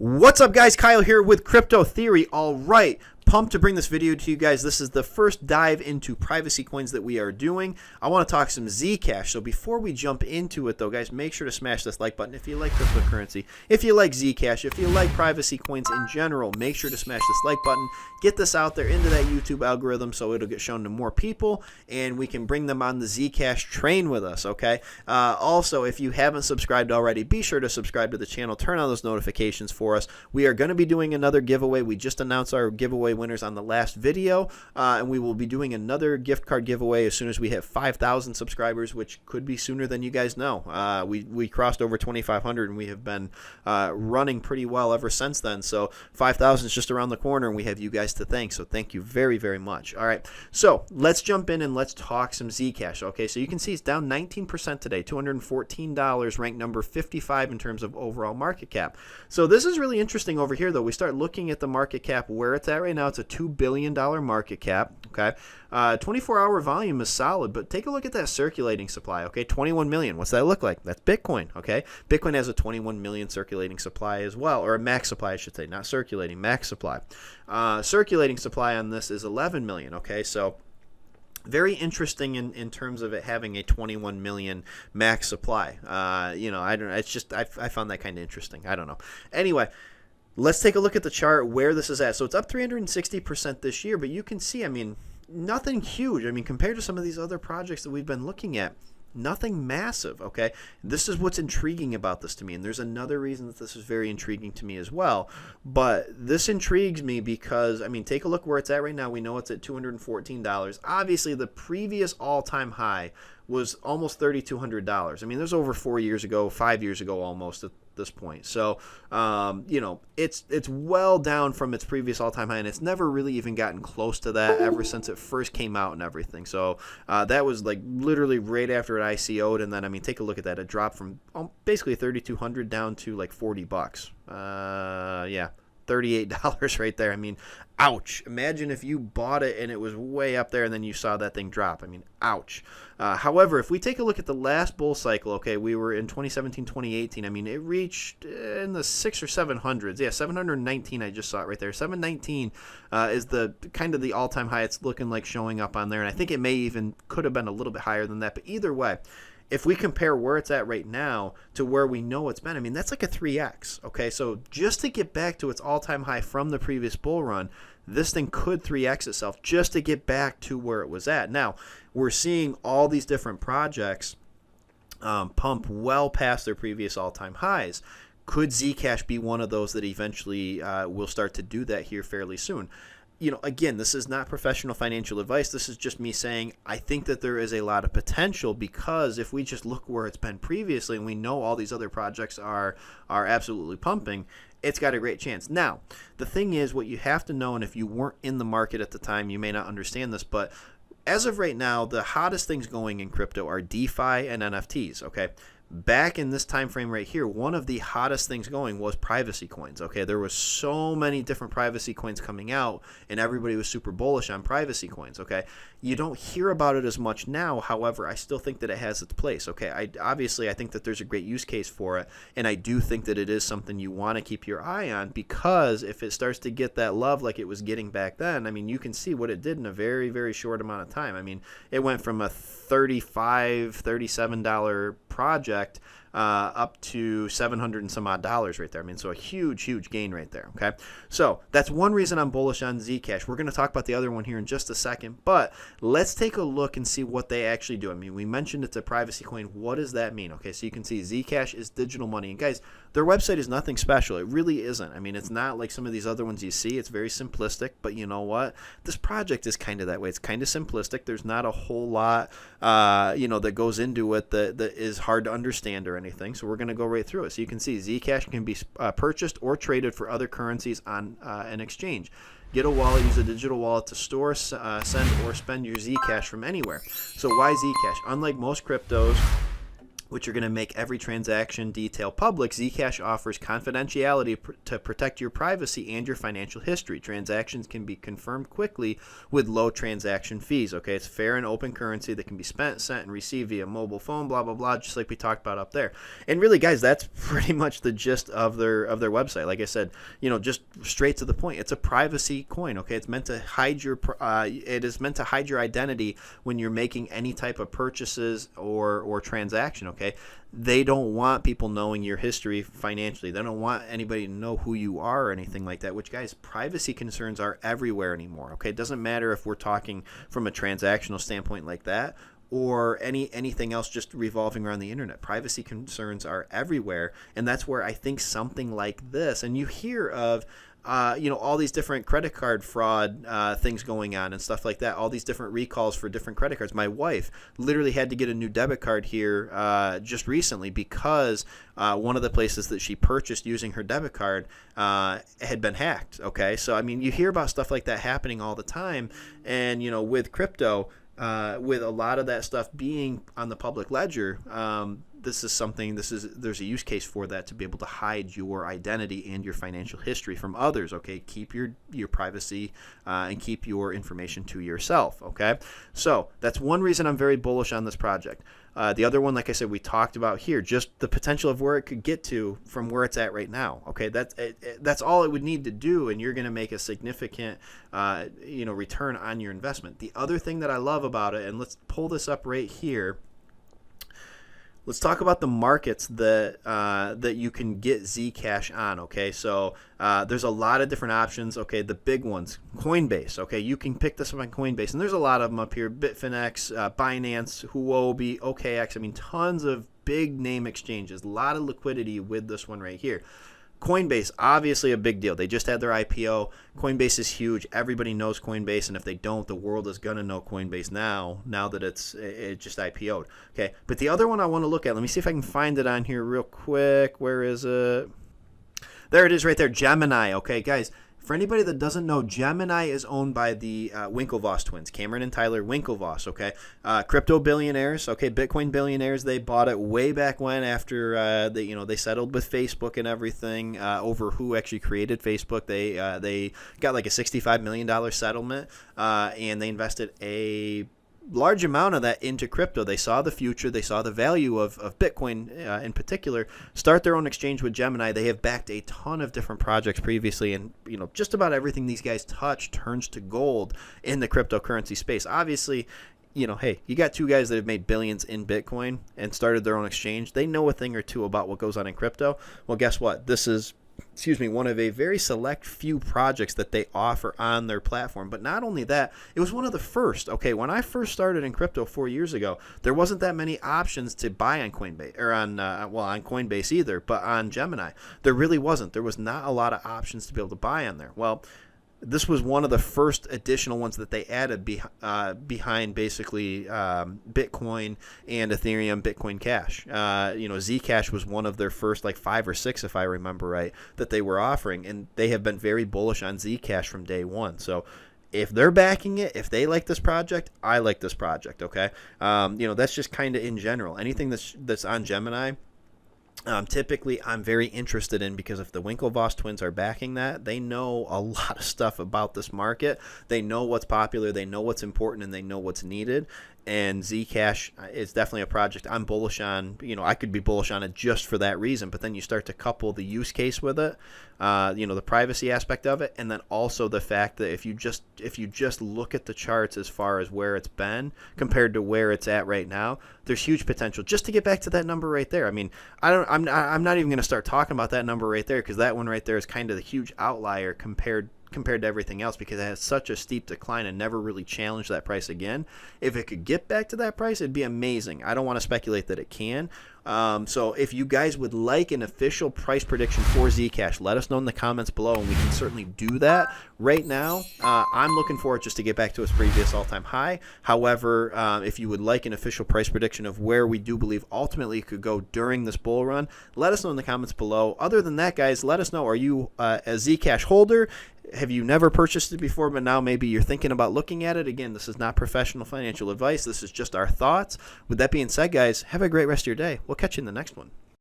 What's up, guys? Kyle here with Crypto Theory. All right, pumped to bring this video to you guys. This is the first dive into privacy coins that we are doing. I want to talk some Zcash. So before we jump into it, though, guys, make sure to smash this like button if you like cryptocurrency, if you like Zcash, if you like privacy coins in general. Make sure to smash this like button. Get this out there into that YouTube algorithm so it'll get shown to more people, and we can bring them on the Zcash train with us. Okay. Also, if you haven't subscribed already, be sure to subscribe to the channel. Turn on those notifications for us. We are going to be doing another giveaway. We just announced our giveaway winners on the last video, and we will be doing another gift card giveaway as soon as we hit 5,000 subscribers, which could be sooner than you guys know. We crossed over 2,500, and we have been running pretty well ever since then. So 5,000 is just around the corner, and we have you guys to thank. So thank you very, very much. All right, so let's jump in and let's talk some Zcash. Okay, so you can see it's down 19% today, $214, ranked number 55 in terms of overall market cap. So this is really interesting over here, though. We start looking at the market cap where it's at right now. It's a $2 billion market cap. Okay, 24-hour volume is solid, but take a look at that circulating supply. Okay, 21 million. What's that look like? That's Bitcoin. Okay, Bitcoin has a 21 million circulating supply as well, or a max supply, I should say, not circulating, max supply. Circulating supply on this is 11 million. Okay, so very interesting in terms of it having a 21 million max supply. You know, I don't. It's just I found that kind of interesting. I don't know. Anyway, let's take a look at the chart where this is at. So it's up 360% this year, but you can see, I mean, nothing huge. I mean, compared to some of these other projects that we've been looking at, nothing massive. Okay, this is what's intriguing about this to me, and there's another reason that this is very intriguing to me as well. But this intrigues me because, I mean, take a look where it's at right now. We know it's at $214. Obviously, the previous all-time high was almost $3,200. I mean, there's over 4 years ago, 5 years ago almost at this point. So, you know, it's well down from its previous all-time high, and it's never really even gotten close to that ever since it first came out and everything. So that was like literally right after it ICO'd, and then, I mean, take a look at that. It dropped from basically $3,200 down to like $40. Yeah. $38 right there. I mean, ouch. Imagine if you bought it and it was way up there and then you saw that thing drop. I mean, ouch. However, if we take a look at the last bull cycle, okay, we were in 2017, 2018. I mean, it reached in the 600s or 700s. Yeah, 719. I just saw it right there. 719 is the kind of the all-time high. It's looking like showing up on there, and I think it may even could have been a little bit higher than that. But either way, if we compare where it's at right now to where we know it's been, I mean, that's like a 3x, okay? So just to get back to its all-time high from the previous bull run, this thing could 3x itself just to get back to where it was at. Now, we're seeing all these different projects pump well past their previous all-time highs. Could Zcash be one of those that eventually will start to do that here fairly soon? You know, again, this is not professional financial advice. This is just me saying I think that there is a lot of potential, because if we just look where it's been previously and we know all these other projects are absolutely pumping, it's got a great chance. Now, the thing is, what you have to know, and if you weren't in the market at the time, you may not understand this, but as of right now, the hottest things going in crypto are DeFi and NFTs, okay? Back in this time frame right here, one of the hottest things going was privacy coins. Okay, there was so many different privacy coins coming out, and everybody was super bullish on privacy coins. Okay, you don't hear about it as much now. However, I still think that it has its place. Okay, I think that there's a great use case for it, and I do think that it is something you want to keep your eye on, because if it starts to get that love like it was getting back then, I mean, you can see what it did in a very, very short amount of time. I mean, it went from a $35, $37 project up to $700 and some odd dollars right there. I mean, so a huge gain right there. Okay, so that's one reason I'm bullish on Zcash. We're going to talk about the other one here in just a second, but let's take a look and see what they actually do. I mean, we mentioned it's a privacy coin. What does that mean? Okay, so you can see Zcash is digital money, and guys, their website is nothing special. It really isn't. I mean, it's not like some of these other ones you see. It's very simplistic, but you know what? This project is kind of that way. It's kind of simplistic. There's not a whole lot, you know, that goes into it that is hard to understand or anything. So we're going to go right through it. So you can see Zcash can be purchased or traded for other currencies on an exchange. Get a wallet, use a digital wallet to store, send, or spend your Zcash from anywhere. So why Zcash? Unlike most cryptos, which are going to make every transaction detail public. Zcash offers confidentiality to protect your privacy and your financial history. Transactions can be confirmed quickly with low transaction fees. Okay, it's fair and open currency that can be spent, sent, and received via mobile phone, blah, blah, blah, just like we talked about up there. And really, guys, that's pretty much the gist of their website. Like I said, just straight to the point. It's a privacy coin. Okay, it's meant to hide your it is meant to hide your identity when you're making any type of purchases or transaction. Okay, they don't want people knowing your history financially. They don't want anybody to know who you are or anything like that, which, guys, privacy concerns are everywhere anymore. Okay, it doesn't matter if we're talking from a transactional standpoint like that or anything else just revolving around the internet. Privacy concerns are everywhere, and that's where I think something like this, and you hear of all these different credit card fraud things going on and stuff like that, all these different recalls for different credit cards. My wife literally had to get a new debit card here just recently because one of the places that she purchased using her debit card had been hacked. Okay, so I mean, you hear about stuff like that happening all the time, and with crypto, with a lot of that stuff being on the public ledger, there's a use case for that, to be able to hide your identity and your financial history from others. Okay, keep your privacy and keep your information to yourself. Okay, so that's one reason I'm very bullish on this project. The other one, like I said, we talked about here, just the potential of where it could get to from where it's at right now. Okay, that's all it would need to do, and you're going to make a significant return on your investment. The other thing that I love about it, and let's pull this up right here. Let's talk about the markets that you can get Zcash on. Okay, so there's a lot of different options. Okay, the big ones, Coinbase. Okay, you can pick this up on Coinbase, and there's a lot of them up here: Bitfinex, Binance, Huobi, OKX. I mean, tons of big name exchanges. A lot of liquidity with this one right here. Coinbase, obviously a big deal. They just had their IPO. Coinbase is huge. Everybody knows Coinbase, and if they don't, the world is going to know Coinbase now that it just IPO'd. Okay, but the other one I want to look at, let me see if I can find it on here real quick. Where is it? There it is right there, Gemini. Okay, guys, for anybody that doesn't know, Gemini is owned by the Winklevoss twins, Cameron and Tyler Winklevoss. Okay, crypto billionaires. Okay, Bitcoin billionaires. They bought it way back when, after they settled with Facebook and everything over who actually created Facebook. They got like a $65 million settlement, and they invested a large amount of that into crypto. They saw the future. They saw the value of Bitcoin in particular. Start their own exchange with Gemini. They have backed a ton of different projects previously, and just about everything these guys touch turns to gold in the cryptocurrency space. Obviously, hey, you got two guys that have made billions in Bitcoin and started their own exchange. They know a thing or two about what goes on in crypto. Well, guess what? This is one of a very select few projects that they offer on their platform. But not only that, it was one of the first. Okay, when I first started in crypto 4 years ago, there wasn't that many options to buy on Coinbase, or on Coinbase either, but on Gemini, there really wasn't. There was not a lot of options to be able to buy on there. Well, this was one of the first additional ones that they added behind basically Bitcoin and Ethereum, Bitcoin Cash. Zcash was one of their first, like 5 or 6, if I remember right, that they were offering, and they have been very bullish on Zcash from day one. So if they're backing it, if they like this project, I like this project. Okay, that's just kind of in general. Anything that's on Gemini, typically I'm very interested in, because if the Winklevoss twins are backing that, they know a lot of stuff about this market. They know what's popular, they know what's important, and they know what's needed. And Zcash is definitely a project I'm bullish on. I could be bullish on it just for that reason, but then you start to couple the use case with it, the privacy aspect of it, and then also the fact that if you just look at the charts as far as where it's been compared to where it's at right now, there's huge potential. Just to get back to that number right there, I mean, I'm not even going to start talking about that number right there, because that one right there is kind of the huge outlier compared to everything else, because it has such a steep decline and never really challenged that price again. If it could get back to that price, it'd be amazing. I don't want to speculate that it can. So if you guys would like an official price prediction for Zcash, let us know in the comments below, and we can certainly do that. Right now, I'm looking for it just to get back to its previous all-time high. However, if you would like an official price prediction of where we do believe ultimately it could go during this bull run, let us know in the comments below. Other than that, guys, let us know, are you a Zcash holder? Have you never purchased it before, but now maybe you're thinking about looking at it? Again, this is not professional financial advice. This is just our thoughts. With that being said, guys, have a great rest of your day. We'll catch you in the next one.